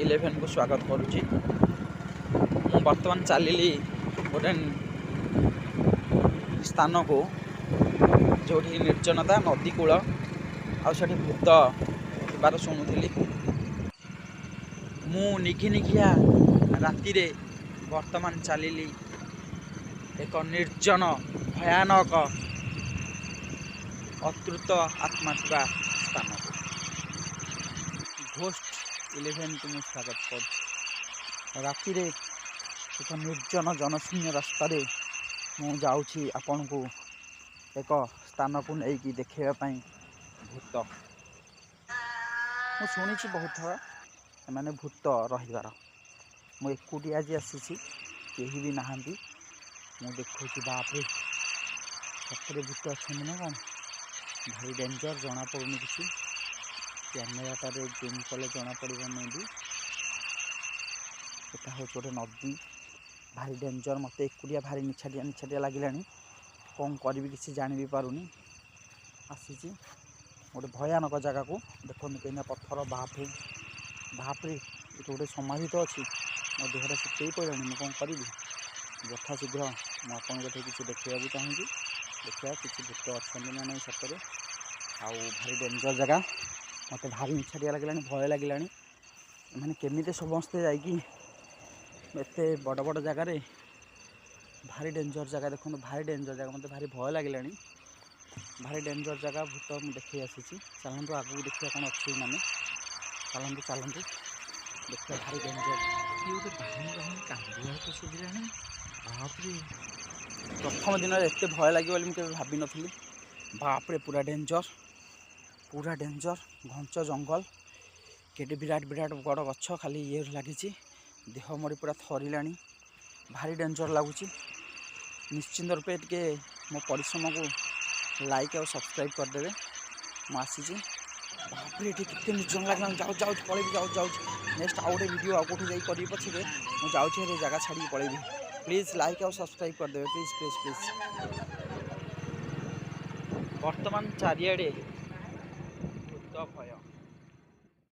11 को स्वागत करुच्ची। मु बर्तमान चलिली गोटे स्थान को जो निर्जनता नदी कूल आठ भूत बार शुणुली। मु निघी निघिया राति बर्तमान चलिली एक निर्जन भयानक अतृप्त आत्मा थिबा स्थान को। घोस्ट 11 को मुझे स्वागत कर। राति एक निर्जन जनशून्य रास्तार मु जाऊँगी आपण को एक स्थान को लेकिन देखापी भूत। मु शुणी बहुत थर मैंने भूत रहीबार। मु एकुटिया आज आसी कहीं भी नहांती। मु देखुची बापरे सतरे भूत अच्छा ना कौन भारी डेंजर जना पड़ूनी किसी कैमेराटार जूम कले जना पड़ो मे भी एटा हूँ गोटे नदी भारी डेंजर। मत एकुटिया भारी निछाटिया निछाटिया लगिला कौन करी किसी जानी भी पारुनी। आसी गोटे भयानक जगह को देखो कहीं पत्थर बापरे बापरे ये गोटे समाधि तो अच्छी मो देहरा शीतई पड़ा मुझे कौन करी यथा शीघ्र मुझे किसी देखा चाहिए। देखा किसी भूत अच्छा ना नहीं सतरे आउ भारी डेंजर जगह मत भारी निछाटिया लगे भय लगे मैंने केमी समस्ते जाते बड़ बड़ जगार भारी डेंजर जगह देखो भारी डेंजर जगह मत भारी भय लगे भारी डेंजर जगह भूत मुझे देखे आसी। चलतु आगू देखिए कौन अच्छी माने चलतु चलतु देखिए भारी डेंजर ये गोटे बाहनी बाहनी कांदुआ तो सुविधा बापरे प्रथम दिन एत भय लगे मुझे भावी नी। बापरे पूरा डेंजर घंच जंगल केटे विराट विराट बड़ गछ खाली ये लगी देह मोड़ी पूरा थरिला भारी डेंजर लगुच। निश्चिंत रूपे टे मो परिश्रम को लाइक और सब्सक्राइब करदे। मुझे बापरे ये कितने निर्जन लगे जाऊँ जाऊँ पलैबी जाऊँ नेक्स्ट आउ गोटे वीडियो आउ कौटी करी पछे मुझे जाऊँगी जगह छाड़ी पलैबी। प्लीज लाइक और सब्सक्राइब करदे प्लीज प्लीज प्लीज। वर्तमान चारिआडे